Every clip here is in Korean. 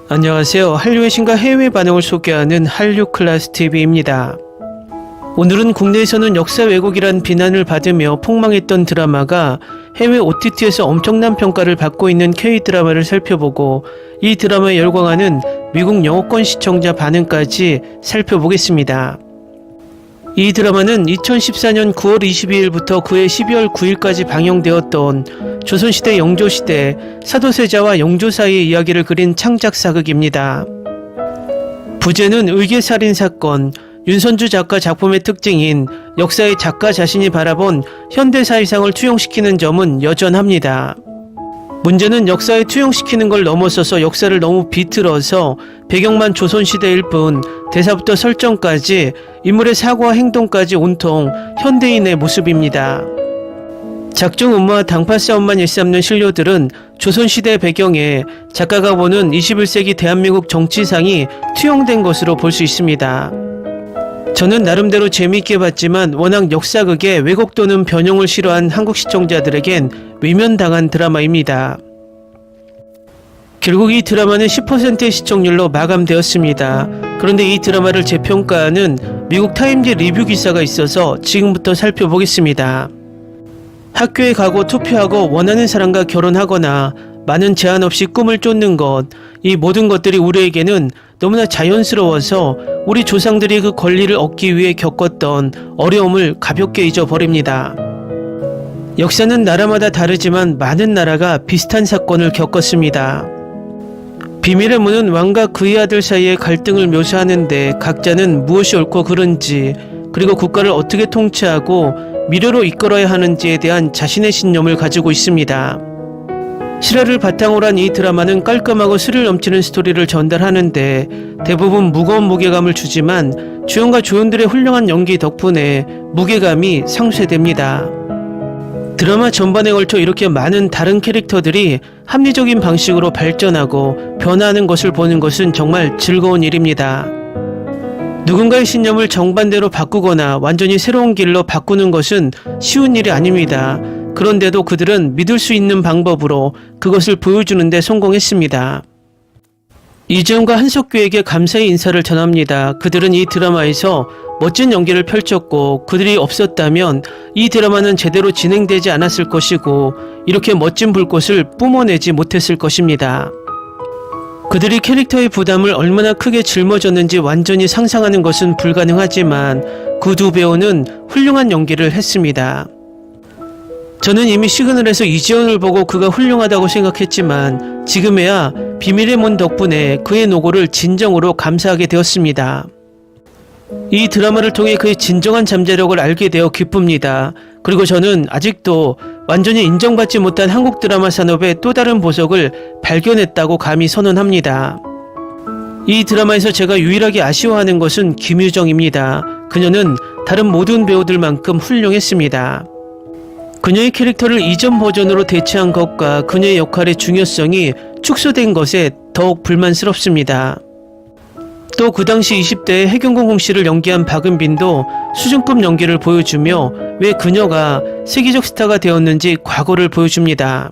안녕하세요. 한류의 신과 해외 반응을 소개하는 한류클래스TV입니다. 오늘은 국내에서는 역사 왜곡이란 비난을 받으며 폭망했던 드라마가 해외 OTT에서 엄청난 평가를 받고 있는 K-드라마를 살펴보고 이 드라마에 열광하는 미국 영어권 시청자 반응까지 살펴보겠습니다. 이 드라마는 2014년 9월 22일부터 그해 12월 9일까지 방영되었던 조선시대 영조시대 사도세자와 영조 사이의 이야기를 그린 창작 사극입니다. 부제는 의계살인 사건, 윤선주 작가 작품의 특징인 역사의 작가 자신이 바라본 현대사회상을 투영시키는 점은 여전합니다. 문제는 역사에 투영시키는 걸 넘어서서 역사를 너무 비틀어서 배경만 조선시대일 뿐 대사부터 설정까지 인물의 사고와 행동까지 온통 현대인의 모습입니다. 작중 음모와 당파 싸움만 일삼는 신료들은 조선시대 배경에 작가가 보는 21세기 대한민국 정치상이 투영된 것으로 볼 수 있습니다. 저는 나름대로 재미있게 봤지만 워낙 역사극에 왜곡 또는 변형을 싫어한 한국 시청자들에겐 외면당한 드라마입니다. 결국 이 드라마는 10%의 시청률로 마감되었습니다. 그런데 이 드라마를 재평가하는 미국 타임즈 리뷰 기사가 있어서 지금부터 살펴보겠습니다. 학교에 가고 투표하고 원하는 사람과 결혼하거나 많은 제한 없이 꿈을 쫓는 것, 이 모든 것들이 우리에게는 너무나 자연스러워서 우리 조상들이 그 권리를 얻기 위해 겪었던 어려움을 가볍게 잊어버립니다. 역사는 나라마다 다르지만 많은 나라가 비슷한 사건을 겪었습니다. 비밀의 문은 왕과 그의 아들 사이의 갈등을 묘사하는데 각자는 무엇이 옳고 그른지, 그리고 국가를 어떻게 통치하고 미래로 이끌어야 하는지에 대한 자신의 신념을 가지고 있습니다. 실화를 바탕으로 한 이 드라마는 깔끔하고 스릴 넘치는 스토리를 전달하는데 대부분 무거운 무게감을 주지만 주연과 조연들의 훌륭한 연기 덕분에 무게감이 상쇄됩니다. 드라마 전반에 걸쳐 이렇게 많은 다른 캐릭터들이 합리적인 방식으로 발전하고 변화하는 것을 보는 것은 정말 즐거운 일입니다. 누군가의 신념을 정반대로 바꾸거나 완전히 새로운 길로 바꾸는 것은 쉬운 일이 아닙니다. 그런데도 그들은 믿을 수 있는 방법으로 그것을 보여주는 데 성공했습니다. 이재훈과 한석규에게 감사의 인사를 전합니다. 그들은 이 드라마에서 멋진 연기를 펼쳤고 그들이 없었다면 이 드라마는 제대로 진행되지 않았을 것이고 이렇게 멋진 불꽃을 뿜어내지 못했을 것입니다. 그들이 캐릭터의 부담을 얼마나 크게 짊어졌는지 완전히 상상하는 것은 불가능하지만 그 두 배우는 훌륭한 연기를 했습니다. 저는 이미 시그널에서 이재훈을 보고 그가 훌륭하다고 생각했지만 지금에야 비밀의 문 덕분에 그의 노고를 진정으로 감사하게 되었습니다. 이 드라마를 통해 그의 진정한 잠재력을 알게 되어 기쁩니다. 그리고 저는 아직도 완전히 인정받지 못한 한국 드라마 산업의 또 다른 보석을 발견했다고 감히 선언합니다. 이 드라마에서 제가 유일하게 아쉬워하는 것은 김유정입니다. 그녀는 다른 모든 배우들만큼 훌륭했습니다. 그녀의 캐릭터를 이전 버전으로 대체한 것과 그녀의 역할의 중요성이 축소된 것에 더욱 불만스럽습니다. 또 그 당시 20대의 해경공 씨를 연기한 박은빈도 수준급 연기를 보여주며 왜 그녀가 세계적 스타가 되었는지 과거를 보여줍니다.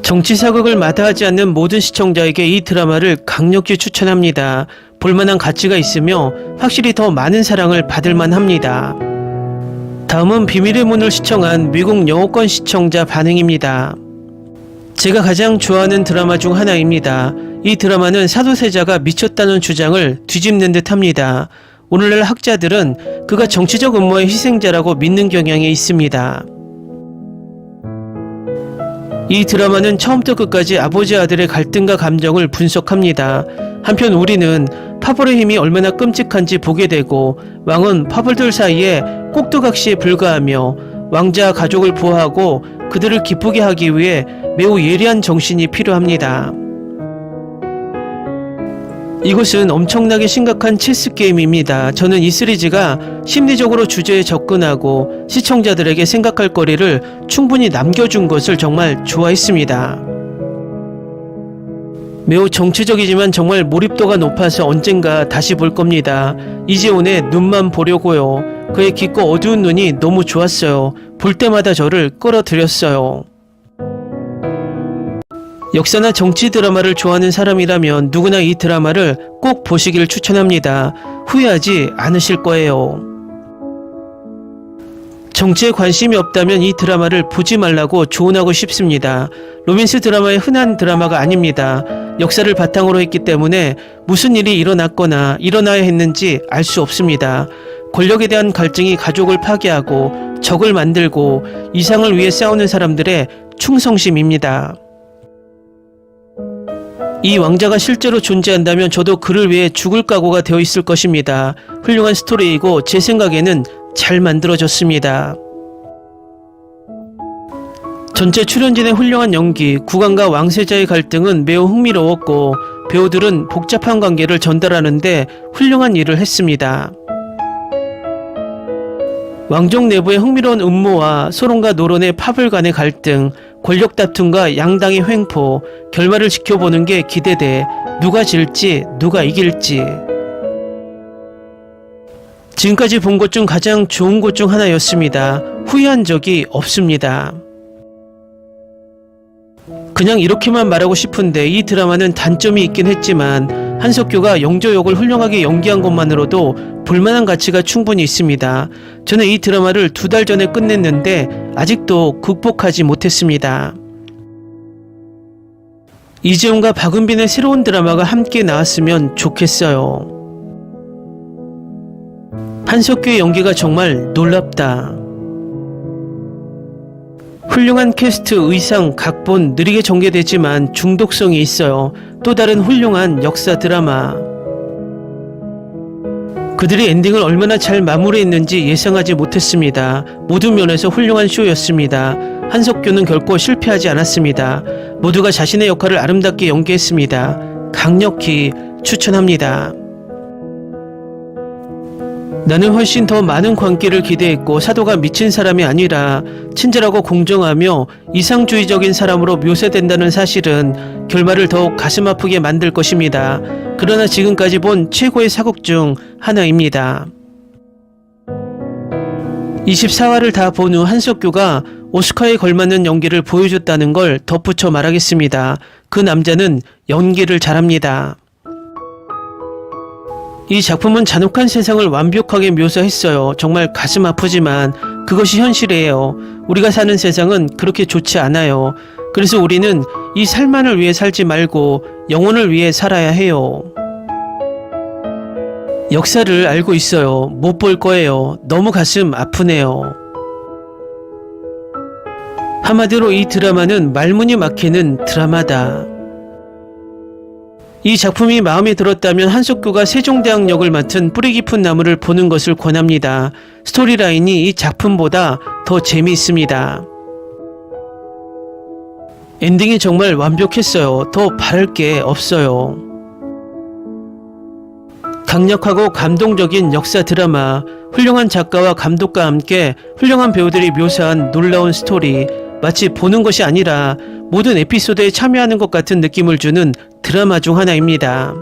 정치 사극을 마다하지 않는 모든 시청자에게 이 드라마를 강력히 추천합니다. 볼만한 가치가 있으며 확실히 더 많은 사랑을 받을 만합니다. 다음은 비밀의 문을 시청한 미국 영어권 시청자 반응입니다. 제가 가장 좋아하는 드라마 중 하나입니다. 이 드라마는 사도세자가 미쳤다는 주장을 뒤집는 듯 합니다. 오늘날 학자들은 그가 정치적 음모의 희생자라고 믿는 경향이 있습니다. 이 드라마는 처음부터 끝까지 아버지 아들의 갈등과 감정을 분석합니다. 한편 우리는 파벌의 힘이 얼마나 끔찍한지 보게 되고 왕은 파벌들 사이에 꼭두각시에 불과하며 왕자 가족을 보호하고 그들을 기쁘게 하기 위해 매우 예리한 정신이 필요합니다. 이것은 엄청나게 심각한 체스 게임입니다. 저는 이 시리즈가 심리적으로 주제에 접근하고 시청자들에게 생각할 거리를 충분히 남겨준 것을 정말 좋아했습니다. 매우 정치적이지만 정말 몰입도가 높아서 언젠가 다시 볼 겁니다. 이재훈의 눈만 보려고요. 그의 깊고 어두운 눈이 너무 좋았어요. 볼 때마다 저를 끌어들였어요. 역사나 정치 드라마를 좋아하는 사람이라면 누구나 이 드라마를 꼭 보시길 추천합니다. 후회하지 않으실 거예요. 정치에 관심이 없다면 이 드라마를 보지 말라고 조언하고 싶습니다. 로맨스 드라마의 흔한 드라마가 아닙니다. 역사를 바탕으로 했기 때문에 무슨 일이 일어났거나 일어나야 했는지 알 수 없습니다. 권력에 대한 갈증이 가족을 파괴하고 적을 만들고 이상을 위해 싸우는 사람들의 충성심입니다. 이 왕자가 실제로 존재한다면 저도 그를 위해 죽을 각오가 되어 있을 것입니다. 훌륭한 스토리이고 제 생각에는 잘 만들어졌습니다. 전체 출연진의 훌륭한 연기, 국왕과 왕세자의 갈등은 매우 흥미로웠고 배우들은 복잡한 관계를 전달하는데 훌륭한 일을 했습니다. 왕족 내부의 흥미로운 음모와 소론과 노론의 파벌 간의 갈등, 권력 다툼과 양당의 횡포, 결말을 지켜보는 게 기대돼 누가 질지 누가 이길지. 지금까지 본 것 중 가장 좋은 것 중 하나였습니다. 후회한 적이 없습니다. 그냥 이렇게만 말하고 싶은데 이 드라마는 단점이 있긴 했지만 한석규가 영조 역을 훌륭하게 연기한 것만으로도 볼만한 가치가 충분히 있습니다. 저는 이 드라마를 2달 전에 끝냈는데 아직도 극복하지 못했습니다. 이재용과 박은빈의 새로운 드라마가 함께 나왔으면 좋겠어요. 한석규의 연기가 정말 놀랍다. 훌륭한 캐스트, 의상, 각본 느리게 전개되지만 중독성이 있어요. 또 다른 훌륭한 역사 드라마. 그들이 엔딩을 얼마나 잘 마무리했는지 예상하지 못했습니다. 모든 면에서 훌륭한 쇼였습니다. 한석규는 결코 실패하지 않았습니다. 모두가 자신의 역할을 아름답게 연기했습니다. 강력히 추천합니다. 나는 훨씬 더 많은 광기를 기대했고 사도가 미친 사람이 아니라 친절하고 공정하며 이상주의적인 사람으로 묘사된다는 사실은 결말을 더욱 가슴 아프게 만들 것입니다. 그러나 지금까지 본 최고의 사극 중 하나입니다. 24화를 다 본 후 한석규가 오스카에 걸맞는 연기를 보여줬다는 걸 덧붙여 말하겠습니다. 그 남자는 연기를 잘합니다. 이 작품은 잔혹한 세상을 완벽하게 묘사했어요. 정말 가슴 아프지만 그것이 현실이에요. 우리가 사는 세상은 그렇게 좋지 않아요. 그래서 우리는 이 삶만을 위해 살지 말고 영혼을 위해 살아야 해요. 역사를 알고 있어요. 못 볼 거예요. 너무 가슴 아프네요. 한마디로 이 드라마는 말문이 막히는 드라마다. 이 작품이 마음에 들었다면 한석규가 세종대왕 역을 맡은 뿌리 깊은 나무를 보는 것을 권합니다. 스토리라인이 이 작품보다 더 재미있습니다. 엔딩이 정말 완벽했어요. 더 바랄 게 없어요. 강력하고 감동적인 역사 드라마, 훌륭한 작가와 감독과 함께 훌륭한 배우들이 묘사한 놀라운 스토리, 마치 보는 것이 아니라 모든 에피소드에 참여하는 것 같은 느낌을 주는 드라마 중 하나입니다.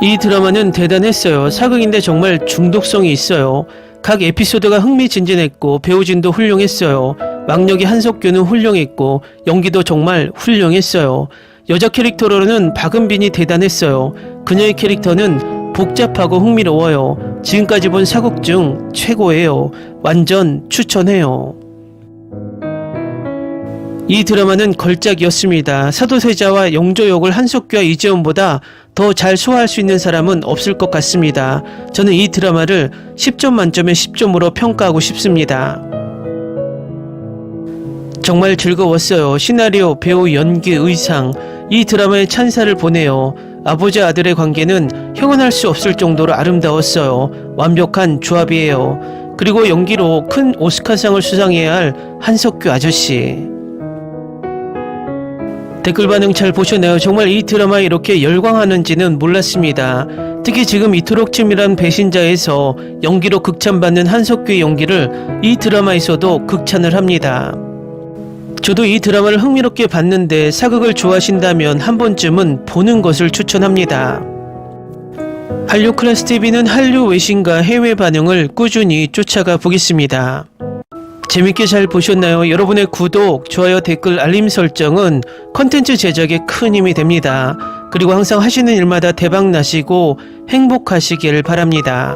이 드라마는 대단했어요. 사극인데 정말 중독성이 있어요. 각 에피소드가 흥미진진했고 배우진도 훌륭했어요. 왕력이 한석규는 훌륭했고 연기도 정말 훌륭했어요. 여자 캐릭터로는 박은빈이 대단했어요. 그녀의 캐릭터는 복잡하고 흥미로워요. 지금까지 본 사극 중 최고예요. 완전 추천해요. 이 드라마는 걸작이었습니다. 사도세자와 영조 역을 한석규와 이재훈보다 더 잘 소화할 수 있는 사람은 없을 것 같습니다. 저는 이 드라마를 10점 만점에 10점으로 평가하고 싶습니다. 정말 즐거웠어요. 시나리오, 배우, 연기, 의상, 이 드라마에 찬사를 보내요. 아버지 아들의 관계는 형언할 수 없을 정도로 아름다웠어요. 완벽한 조합이에요. 그리고 연기로 큰 오스카상을 수상해야 할 한석규 아저씨. 댓글 반응 잘 보셨나요? 정말 이 드라마에 이렇게 열광하는지는 몰랐습니다. 특히 지금 이토록 치밀한 배신자에서 연기로 극찬받는 한석규의 연기를 이 드라마에서도 극찬을 합니다. 저도 이 드라마를 흥미롭게 봤는데 사극을 좋아하신다면 한 번쯤은 보는 것을 추천합니다. 한류 클래스 TV는 한류 외신과 해외 반응을 꾸준히 쫓아가 보겠습니다. 재밌게 잘 보셨나요? 여러분의 구독, 좋아요, 댓글, 알림 설정은 컨텐츠 제작에 큰 힘이 됩니다. 그리고 항상 하시는 일마다 대박 나시고 행복하시길 바랍니다.